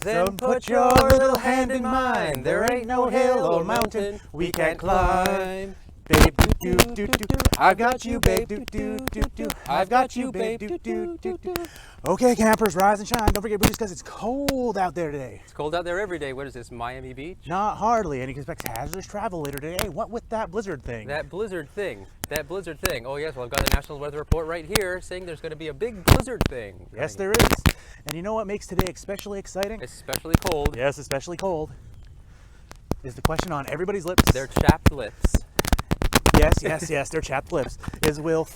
Then put your little hand in mine. There ain't no hill or mountain we can't climb. Babe, do do do do. I've got you, babe, do do do do. I've got you, babe, do do do do. Okay, campers, rise and shine. Don't forget booties because it's cold out there today. It's cold out there every day. What is this, Miami Beach? Not hardly, and you can expect hazardous travel later today. What with that blizzard thing? That blizzard thing. Oh yes, well I've got the National Weather Report right here saying there's going to be a big blizzard thing. Yes, there is. And you know what makes today especially exciting? Especially cold. Yes, especially cold. Is the question on everybody's lips. Their chapped lips. Yes, their chapped lips. Is will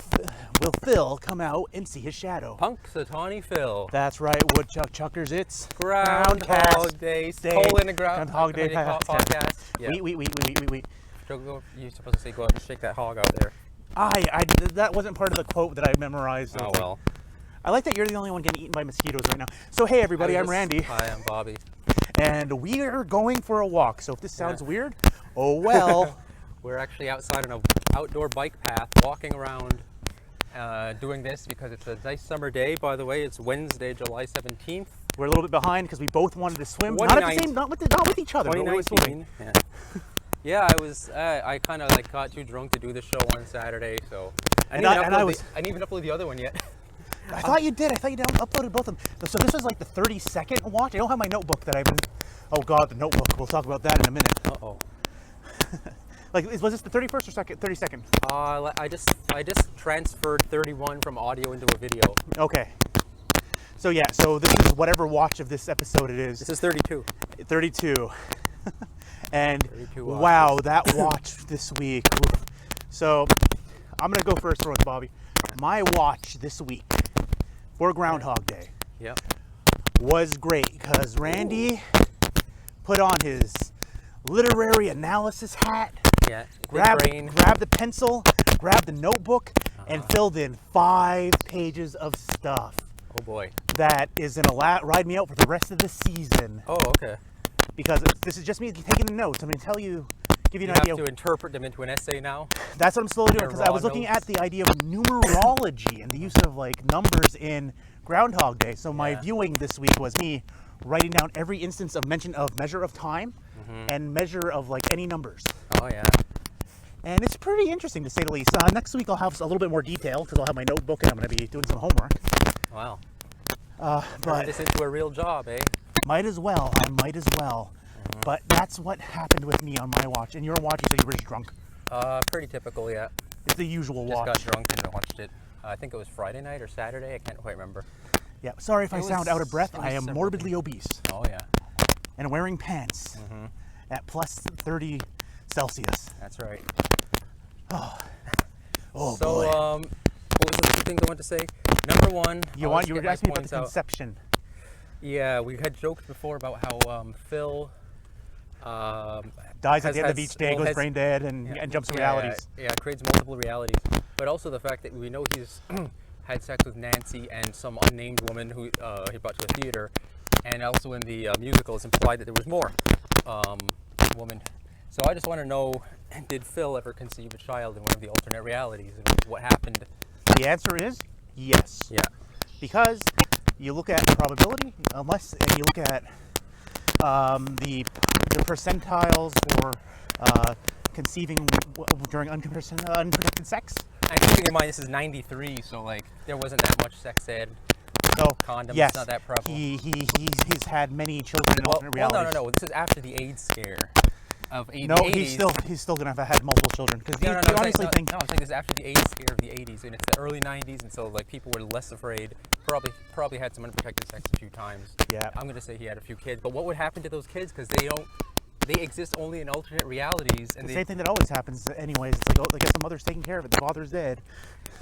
Phil come out and see his shadow? Punxsutawney Phil. That's right, Woodchuck Chuckers. It's Groundhog Day. Groundhog Day Podcast. Yeah. Wait. You're supposed to say go out and shake that hog out there. That wasn't part of the quote that I memorized. Oh well. I like that you're the only one getting eaten by mosquitoes right now. So hey everybody, I'm Randy. Hi, I'm Bobby. And we are going for a walk. So if this sounds weird, oh well. We're actually outside on an outdoor bike path, walking around, doing this because it's a nice summer day. By the way, it's Wednesday, July 17th. We're a little bit behind because we both wanted to swim. Not with each other. 2019. Yeah, I kind of like got too drunk to do the show on Saturday, so I didn't even upload the other one yet. I thought you did. I thought you uploaded both of them. So this was like the 32nd watch. I don't have my notebook that I've been. Oh God, the notebook. We'll talk about that in a minute. Uh-oh. Like, was this the 31st or 32nd? I just transferred 31 from audio into a video. Okay. So this is whatever watch of this episode it is. This is 32. 32. And 32 wow, that watch this week. So I'm gonna go first for Bobby. My watch this week for Groundhog Day was great because Randy put on his literary analysis hat, grabbed the pencil, grabbed the notebook, and filled in 5 pages of stuff. Oh boy. That is going to ride me out for the rest of the season. Oh, okay. Because this is just me taking the notes. I'm going to give you an idea. You have to interpret them into an essay now? That's what I'm slowly doing, because I was looking at the idea of numerology and the use of like numbers in Groundhog Day. So my viewing this week was me writing down every instance of mention of measure of time and measure of like any numbers. Oh yeah. And it's pretty interesting to say the least. Next week I'll have a little bit more detail because I'll have my notebook and I'm going to be doing some homework. Wow. But this into a real job, eh? Might as well. But that's what happened with me on my watch. And your watch, you said you were just drunk. Pretty typical, yeah. It's the usual watch. Just got drunk and watched it. I think it was Friday night or Saturday. I can't quite remember. Yeah. Sorry if I sound out of breath. I am morbidly obese. Oh yeah. And wearing pants at plus 30 Celsius. That's right. Oh so, boy. What was the things I want to say? Number one, you were asking me about the conception. Yeah, we had joked before about how Phil dies at the end of each day, goes brain dead, and jumps to realities. Yeah, creates multiple realities. But also the fact that we know he's had sex with Nancy and some unnamed woman who he brought to a theater, and also in the musical it's implied that there was more woman. So I just want to know, did Phil ever conceive a child in one of the alternate realities, and what happened? The answer is yes. Yeah. Because you look at probability, and you look at the percentiles for conceiving during unprotected sex. And keeping in mind this is 93, so like there wasn't that much sex ed. So condoms, yes, not that prevalent. He's had many children in alternate realities. No. This is after the AIDS scare of the 80s. No, he's still gonna have had multiple children because I'm saying this is after the AIDS scare of the 80s, and it's the early 90s, and so like people were less afraid. Probably had some unprotected sex a few times. Yeah. I'm gonna say he had a few kids, but what would happen to those kids? Because they exist only in alternate realities. And the same thing that always happens anyways. It's like, I guess the mother's taking care of it, the father's dead.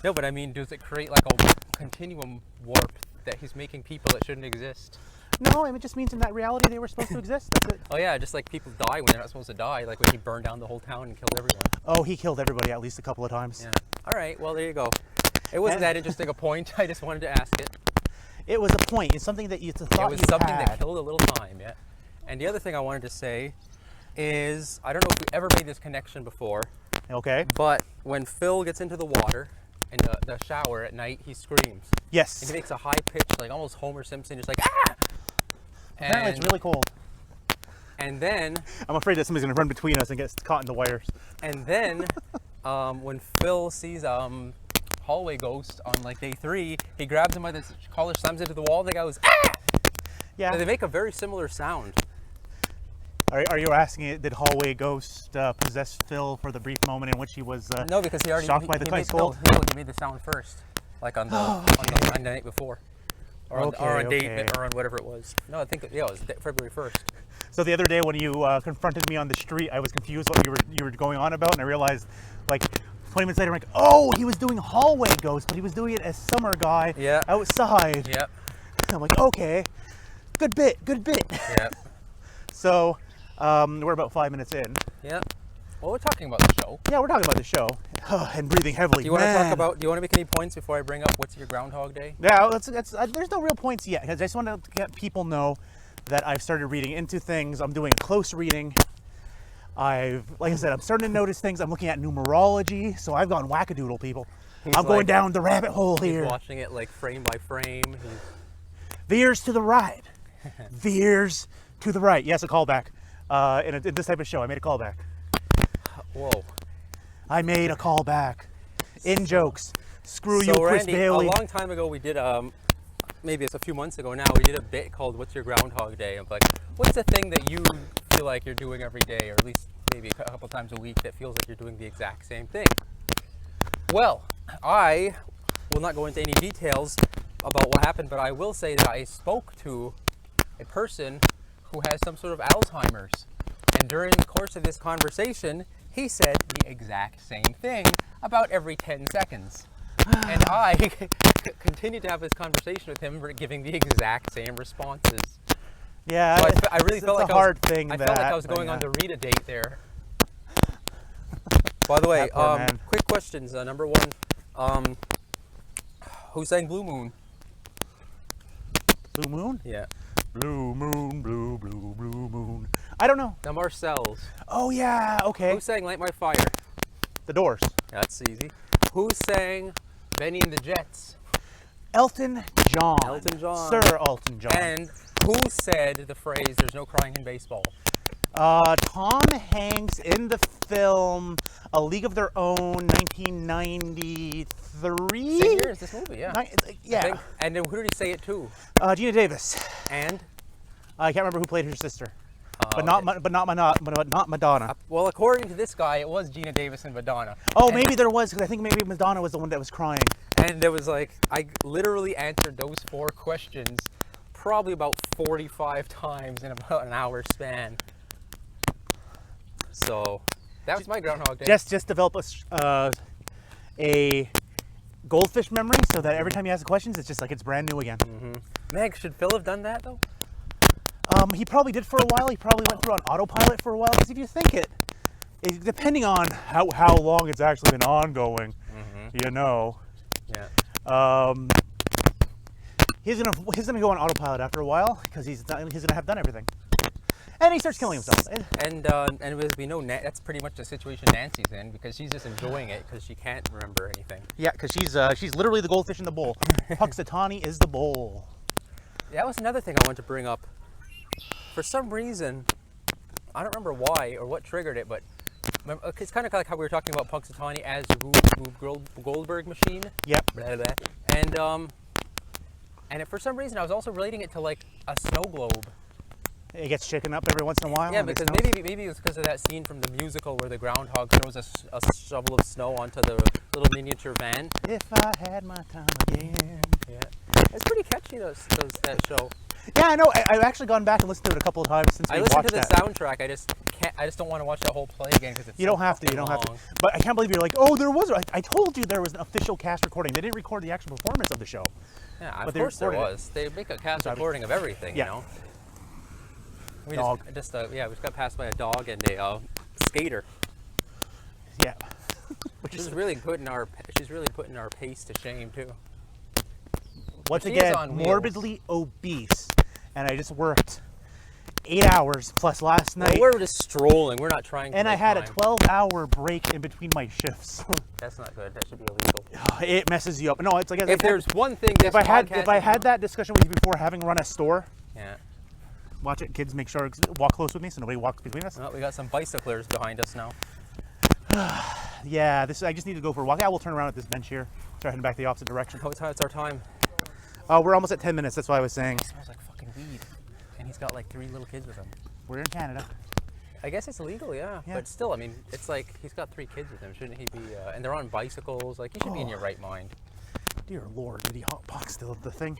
No, but I mean, does it create like a continuum warp that he's making people that shouldn't exist? No, it just means in that reality they were supposed to exist. That's it. Oh yeah, just like people die when they're not supposed to die, like when he burned down the whole town and killed everyone. Oh, he killed everybody at least a couple of times. Yeah. All right, well there you go. It wasn't that interesting a point. I just wanted to ask it. It was a point. It's something that you thought you had. It was something that killed a little time, yeah. And the other thing I wanted to say is, I don't know if we ever made this connection before. Okay. But when Phil gets into the water in the shower at night, he screams. Yes. And he makes a high pitch, like almost Homer Simpson, just like, ah! Apparently it's really cold. And then... I'm afraid that somebody's going to run between us and get caught in the wires. And then, when Phil sees hallway ghost on like day 3, he grabs him by the collar, slams into the wall, and the guy goes, ah! Yeah. And they make a very similar sound. Are you asking, did hallway ghost possess Phil for the brief moment in which he was no, because he already shocked by the ice cold? He made the sound first, like on the night before, or on whatever it was. No, I think it was February 1st. So the other day when you confronted me on the street, I was confused what you were going on about, and I realized, like, 20 minutes later, I'm like, oh, he was doing hallway ghost, but he was doing it as summer guy outside. Yep. I'm like, okay, good bit. Yep. So, we're about 5 minutes in. Yep. Well, we're talking about the show. Yeah, we're talking about the show. And breathing heavily. Do you want to talk about? Do you want to make any points before I bring up what's your Groundhog Day? Yeah, there's no real points yet, because I just want to get people know that I've started reading into things. I'm doing a close reading. Like I said, I'm starting to notice things. I'm looking at numerology, so I've gone wackadoodle, people. I'm going down the rabbit hole here. He's watching it like frame by frame. Veers to the right. Veers to the right. Yes, a callback. In this type of show, I made a callback. Whoa. I made a callback. In jokes. Screw you, Chris Randy, Bailey. A long time ago, we did maybe it's a few months ago now, we did a bit called What's Your Groundhog Day? I'm like, what's the thing that you feel like you're doing every day, or at least maybe a couple times a week, that feels like you're doing the exact same thing? Well, I will not go into any details about what happened, but I will say that I spoke to a person who has some sort of Alzheimer's. And during the course of this conversation, he said the exact same thing about every 10 seconds. And I continued to have this conversation with him, giving the exact same responses. Yeah, so I really felt like I was going on to read a date there. By the way, quick questions. Number 1, who sang Blue Moon? Blue Moon? Yeah. Blue moon, blue moon. I don't know. The Marcells. Oh yeah, okay. Who sang Light My Fire? The Doors. That's easy. Who sang Benny and the Jets? Elton John. Elton John. Sir Elton John. And who said the phrase, "There's no crying in baseball"? Tom Hanks in the film A League of Their Own, 1993. Same year as this movie, yeah. Yeah. And then who did he say it to? Gina Davis. And? I can't remember who played her sister. But okay. not Madonna. Well, according to this guy, it was Gina Davis and Madonna. Oh, maybe there was, because I think maybe Madonna was the one that was crying. And there was like, I literally answered those 4 questions probably about 45 times in about an hour span. So that was my Groundhog Day. Just develop a goldfish memory, so that every time you ask the questions, it's just like it's brand new again. Mm-hmm. Meg, should Phil have done that though? He probably did for a while. He probably went through on autopilot for a while. Because if you think it, depending on how long it's actually been ongoing, you know. Yeah. He's gonna go on autopilot after a while because he's gonna have done everything. And he starts killing himself. And as we know, that's pretty much the situation Nancy's in, because she's just enjoying it because she can't remember anything. Yeah, because she's literally the goldfish in the bowl. Punxsutawney is the bowl. That was another thing I wanted to bring up. For some reason, I don't remember why or what triggered it, but it's kind of like how we were talking about Punxsutawney as Rube Goldberg machine. Yep. Blah, blah. And for some reason, I was also relating it to like a snow globe. It gets shaken up every once in a while. Yeah, because maybe it was because of that scene from the musical where the groundhog throws a shovel of snow onto the little miniature van. If I had my time again. Yeah, it's pretty catchy that show. Yeah, I know. I've actually gone back and listened to it a couple of times since we watched that. I listened to the soundtrack. I just don't want to watch that whole play again because it's. You don't have to. You don't have to. But I can't believe you're like, oh, there was. I told you there was an official cast recording. They didn't record the actual performance of the show. Yeah, of course there was. They make a cast recording of everything. Yeah. You know. We dog. we just got passed by a dog and a skater. Yeah. She's really putting our pace to shame too. Once again, morbidly obese, and I just worked 8 hours plus last night. Well, we're just strolling. We're not trying to. And I had a 12-hour break in between my shifts. That's not good. That should be illegal. It messes you up. No, it's like if there's one thing. If I had that discussion with you before, having run a store. Yeah. watch it. Kids, make sure walk close with me so nobody walks between us. Oh, we got some bicyclers behind us now. Yeah, I just need to go for a walk. Yeah, we'll turn around at this bench here. Start heading back the opposite direction. Oh, it's our time. We're almost at 10 minutes. That's why I was saying. It smells like fucking weed. And he's got like 3 little kids with him. We're in Canada. I guess it's illegal, yeah. But still, I mean, it's like he's got 3 kids with him. Shouldn't he be? And they're on bicycles. Like, he should be in your right mind. Dear Lord, did he hotbox the thing?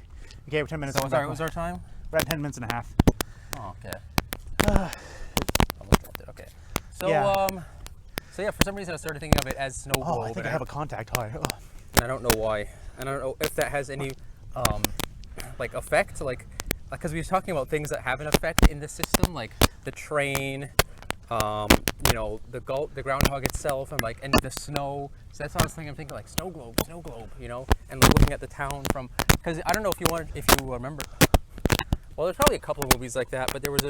Okay, we're 10 minutes. So what was our time? We're at 10 minutes and a half. Oh, okay. Almost left it. Okay. So, so yeah, for some reason I started thinking of it as snow globe. Oh, I think I have a contact high. Oh. And I don't know why. And I don't know if that has any, like, effect. Like, because we were talking about things that have an effect in the system, like the train, you know, the groundhog itself, and like, and the snow. So that's what I was thinking. I'm thinking like snow globe, you know, and like looking at the town from. Because I don't know if you remember. Well, there's probably a couple of movies like that, but there was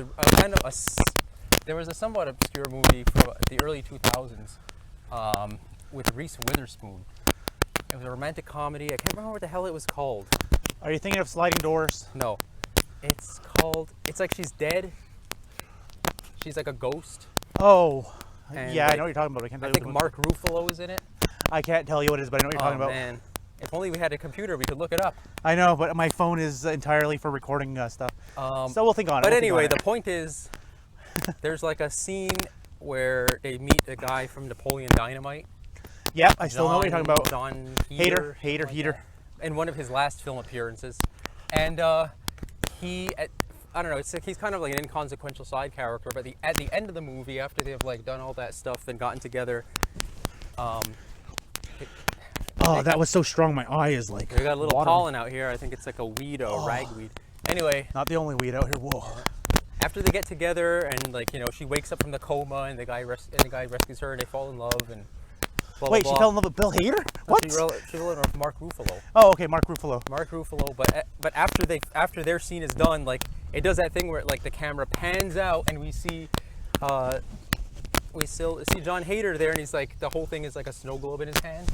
there was a somewhat obscure movie from the early 2000s with Reese Witherspoon. It was a romantic comedy. I can't remember what the hell it was called. Are you thinking of Sliding Doors? No. It's like she's dead. She's like a ghost. Oh. And yeah, like, I know what you're talking about. I think Mark Ruffalo is in it. I can't tell you what it is, but I know what you're talking about. Man. If only we had a computer, we could look it up. I know, but my phone is entirely for recording stuff. So we'll think on it. But anyway, the point is, there's like a scene where they meet a guy from Napoleon Dynamite. Yep, I still know what you're talking about. John Hader. In one of his last film appearances. And I don't know, it's like he's kind of like an inconsequential side character, but at the end of the movie, after they've like done all that stuff and gotten together, that was so strong, my eye is like we got a little watering. pollen out here. I think it's like a weed or ragweed. Anyway. Not the only weed out here, whoa. After they get together and like, you know, she wakes up from the coma and the guy rescues her and they fall in love and blah, Wait, blah, she blah. fell in love with Bill Hader? What? She fell in love with Mark Ruffalo. Oh, okay, Mark Ruffalo. But after their scene is done, like it does that thing where like the camera pans out and we see John Hader there, and he's like, the whole thing is like a snow globe in his hand.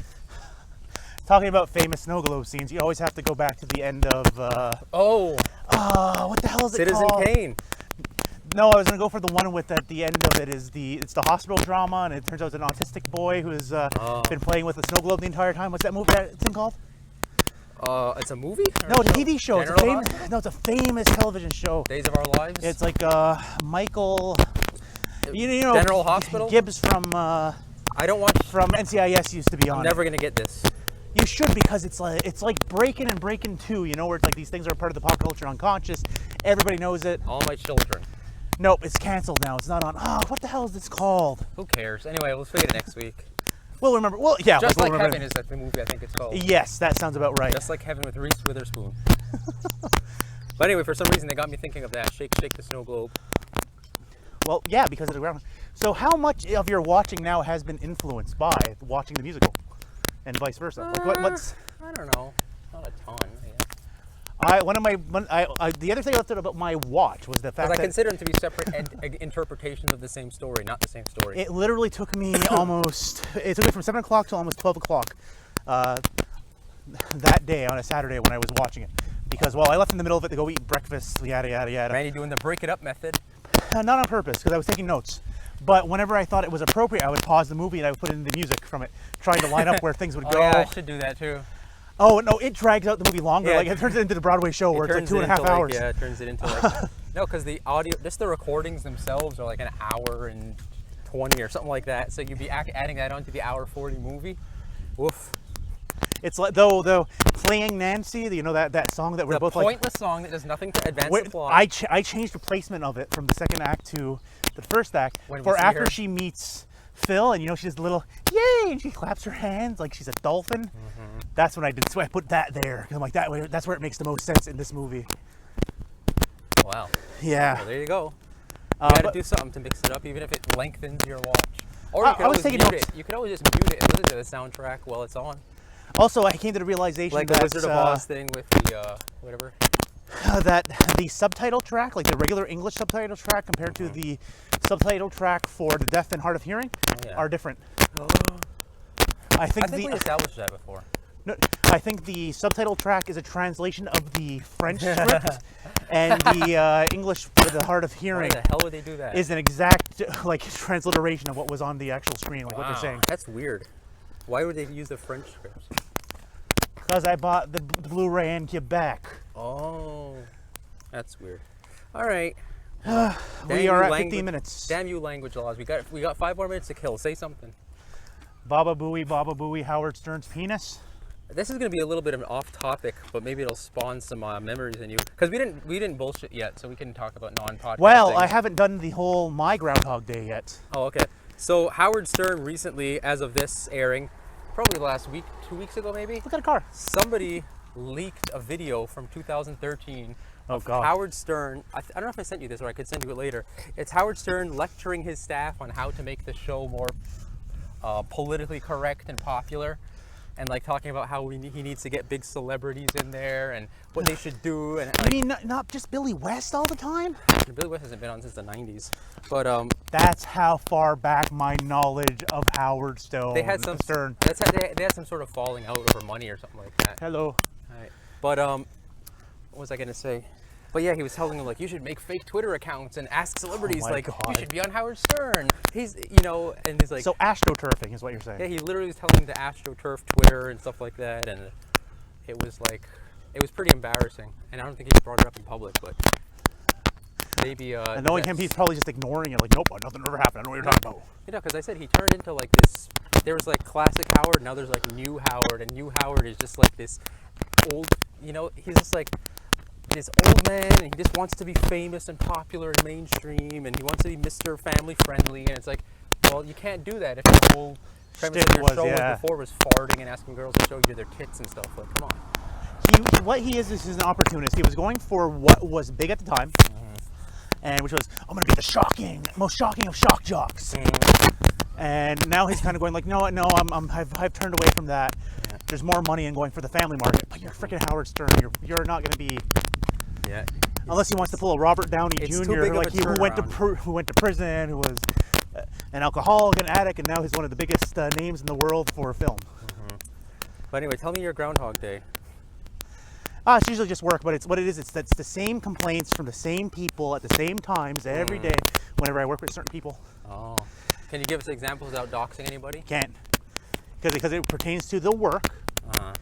Talking about famous snow globe scenes, you always have to go back to the end of what the hell is it called? Citizen Kane. No, I was gonna go for the one with at the end of it is it's the hospital drama, and it turns out it's an autistic boy who has been playing with the snow globe the entire time. What's that movie? That thing called? It's a movie? No, it's a TV show. It's a famous television show. Days of Our Lives. It's like Michael. You know, General Hospital. Gibbs from. I don't watch. From NCIS used to be on. I'm never gonna get this. You should, because it's like Breaking and Breaking 2. You know, where it's like these things are part of the pop culture unconscious. Everybody knows it. All my children. Nope, it's canceled now. It's not on. What the hell is this called? Who cares? Anyway, we'll figure it next week. We'll remember. Well, yeah. Just we'll Like remember. Heaven is like the movie I think it's called. Yes, that sounds about right. Just Like Heaven with Reese Witherspoon. But anyway, for some reason they got me thinking of that. Shake the snow globe. Well, yeah, because of the ground. So how much of your watching now has been influenced by watching the musical, and vice versa? Like what's? I don't know. Not a ton. The other thing I left out about my watch was the fact that I consider them to be separate interpretations of the same story, not the same story. It literally took me it took me from 7 o'clock till almost 12 o'clock that day on a Saturday when I was watching it. Because, I left in the middle of it to go eat breakfast, yada, yada, yada. Randy doing the break it up method. Not on purpose, because I was taking notes. But whenever I thought it was appropriate, I would pause the movie and I would put in the music from it, trying to line up where things would go. Yeah, I should do that too. Oh, no, it drags out the movie longer. Yeah, like, it turns it into the Broadway show where it's like 2.5 hours. Yeah, it turns it into like... No, because the audio, just the recordings themselves are like an hour and 20 or something like that. So you'd be adding that onto the hour 40 movie. Woof. It's like, though playing Nancy, you know, that song that we're both like... The pointless song that does nothing to advance the plot. I changed the placement of it from the second act to the first act for after she meets Phil, and you know, she does a little yay, and she claps her hands like she's a dolphin. Mm-hmm. That's when I did. So I put that there. I'm like, that's where it makes the most sense in this movie. Wow. Yeah. Well, there you go. You got to do something to mix it up, even if it lengthens your watch. Or you could always mute it. You could always just mute it and listen to the soundtrack while it's on. Also, I came to the realization like that the Wizard of Oz thing with the whatever. That the subtitle track, like the regular English subtitle track, compared to the subtitle track for the deaf and hard of hearing, are different. I think we established that before. No, I think the subtitle track is a translation of the French script, and the English for the hard of hearing. Why the hell would they do that? Is an exact transliteration of what was on the actual screen, like what they're saying. That's weird. Why would they use the French scripts? Because I bought the Blu-ray in Quebec. Oh, that's weird. All right. We are at 15 minutes. Damn you, language laws. We got 5 more minutes to kill. Say something. Baba Booey, Howard Stern's penis. This is going to be a little bit of an off-topic, but maybe it'll spawn some memories in you. Because we didn't bullshit yet, so we can talk about non-podcast Well, things. I haven't done the whole my Groundhog Day yet. Oh, okay. So Howard Stern recently, as of this airing, probably last week, 2 weeks ago maybe, Look at a car. somebody leaked a video from 2013 Oh, of God. Howard Stern. I don't know if I sent you this, or I could send you it later. It's Howard Stern lecturing his staff on how to make the show more politically correct and popular, and like talking about how he needs to get big celebrities in there and what they should do. And You mean not just Billy West all the time? Billy West hasn't been on since the 90s, but That's how far back my knowledge of Howard Stern. they had some Stern. they had some sort of falling out over money or something like that. Hello. Right. But what was I gonna say? But yeah, he was telling them like you should make fake Twitter accounts and ask celebrities Oh my like you God. should be on Howard Stern. He's and he's like So astroturfing is what you're saying. yeah, he literally was telling them to astroturf Twitter and stuff like that, and it was pretty embarrassing. And I don't think he brought it up in public, but maybe And knowing him, he's probably just ignoring it. Like, nope, nothing ever happened. I don't know what you're talking about. you know, because I said he turned into like this. There was like classic Howard, now there's like new Howard, and new Howard is just like this old. He's just like this old man, and he just wants to be famous and popular and mainstream, and he wants to be Mr. Family Friendly, and it's like, well, you can't do that if the whole premise of your show before was farting and asking girls to show you their tits and stuff. Like, come on. What he is an opportunist. He was going for what was big at the time, and which was, I'm going to be the most shocking of shock jocks. And now he's kind of going like, no, I've turned away from that. Yeah. There's more money in going for the family market. But you're freaking Howard Stern. You're not going to be. Yeah. Unless he wants to pull a Robert Downey It's too Jr. big of like a he who went to prison, who was an alcoholic, an addict, and now he's one of the biggest names in the world for film. But anyway, tell me your Groundhog Day. It's usually just work, but it's what it is. It's the same complaints from the same people at the same times every day. Whenever I work with certain people, Oh. Can you give us examples without doxing anybody? can't because it pertains to the work. Uh-huh.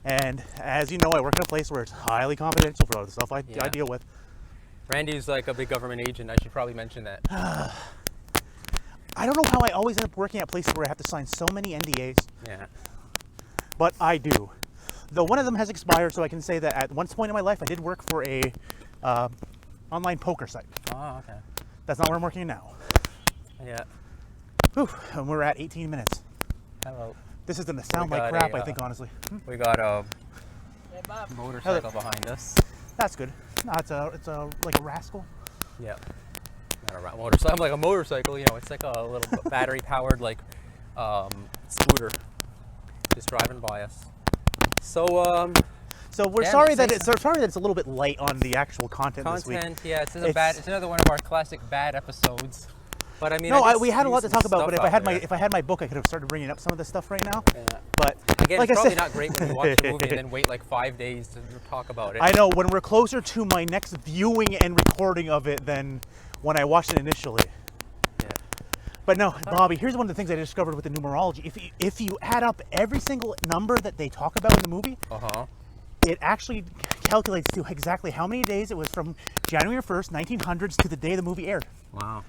And as you know, I work in a place where it's highly confidential for all the stuff I deal with. Randy's like a big government agent. I should probably mention that. I don't know how I always end up working at places where I have to sign so many NDAs, Yeah. but I do. Though one of them has expired, so I can say that at one point in my life, I did work for a online poker site. Oh, okay. That's not where I'm working now. Yeah. Whew, and we're at 18 minutes. Hello. This is going to sound We like got crap, a, I think, honestly. We got a motorcycle behind us. That's good. No, it's like a rascal. Yeah. Not a motorcycle. I'm like a motorcycle. It's like a little battery-powered like scooter, just driving by us. So we're damn, sorry it that says- it's a little bit light on the actual content this week. Yeah, it's another one of our classic bad episodes. But I mean, We had a lot to talk about. But if I had my book, I could have started bringing up some of this stuff right now. Yeah. But Again, like it's I probably said, not great when you watch a movie and then wait like 5 days to talk about it. I know when we're closer to my next viewing and recording of it than when I watched it initially. Yeah. But no, Bobby, here's one of the things I discovered with the numerology. If you add up every single number that they talk about in the movie, it actually calculates to exactly how many days it was from January 1st, 1900s to the day the movie aired. Wow.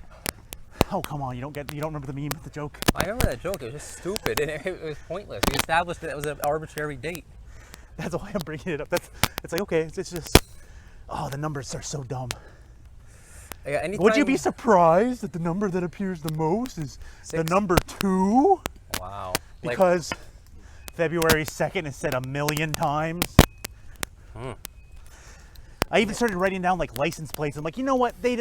Oh, come on, you don't remember the meme, the joke? I remember that joke. It was just stupid and it was pointless. We established that it was an arbitrary date. That's why I'm bringing it up. It's like, okay, it's just, the numbers are so dumb. Yeah, Would you be surprised that the number that appears the most is the number 2? Wow. Because February 2nd is said 1,000,000 times. I even started writing down like license plates. I'm like, you know what? They're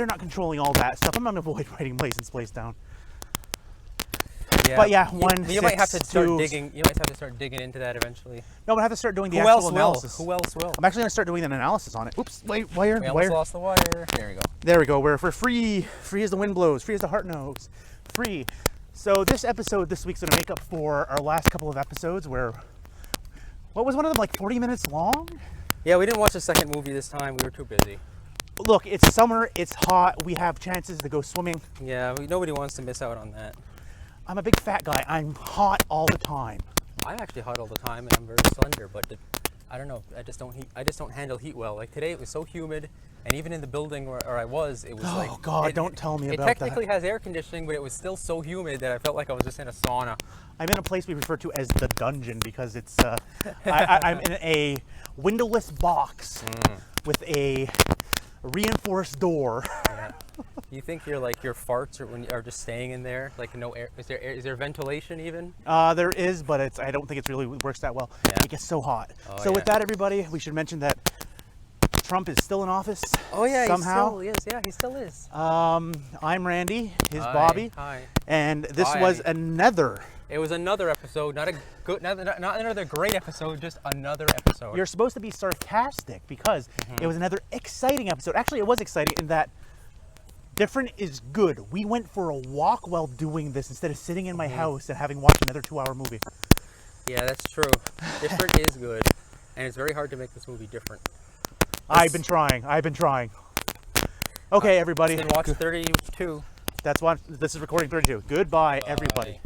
not controlling all that stuff. I'm not going to avoid writing license plates down. Yeah. But yeah, you might have to start digging. You might have to start digging into that eventually. No, but I have to start doing the actual analysis. Who else will? I'm actually going to start doing an analysis on it. Oops, wait, wire. We almost lost the wire. There we go. There we go. We're free as the wind blows, free as the heart knows, free. So this episode this week's going to make up for our last couple of episodes where What was one of them, like 40 minutes long? Yeah, we didn't watch the second movie this time. We were too busy. Look, it's summer, it's hot, we have chances to go swimming. Yeah, nobody wants to miss out on that. I'm a big fat guy. I'm hot all the time. I'm actually hot all the time, and I'm very slender, but I don't know. I just don't handle heat well. Like today, it was so humid, and even in the building where I was, it was like... Oh, God, don't tell me about that. It technically has air conditioning, but it was still so humid that I felt like I was just in a sauna. I'm in a place we refer to as the dungeon because it's... I'm in a windowless box with a reinforced door. Yeah. You think your farts are just staying in there, like no air? Is there ventilation even? There is, but I don't think it really works that well. Yeah. It gets so hot. Oh, so with that, everybody, we should mention that Trump is still in office. Oh yeah, somehow. He still is. Yeah, he still is. I'm Randy, his Hi, Bobby. Hi. And this was another. It was another episode, not another great episode, just another episode. You're supposed to be sarcastic because it was another exciting episode. Actually, it was exciting in that different is good. We went for a walk while doing this instead of sitting in my house and having watched another 2-hour movie. Yeah, that's true. Different is good, and it's very hard to make this movie different. I've been trying. Okay, everybody. Then watch 32. This is recording 32. Goodbye, everybody.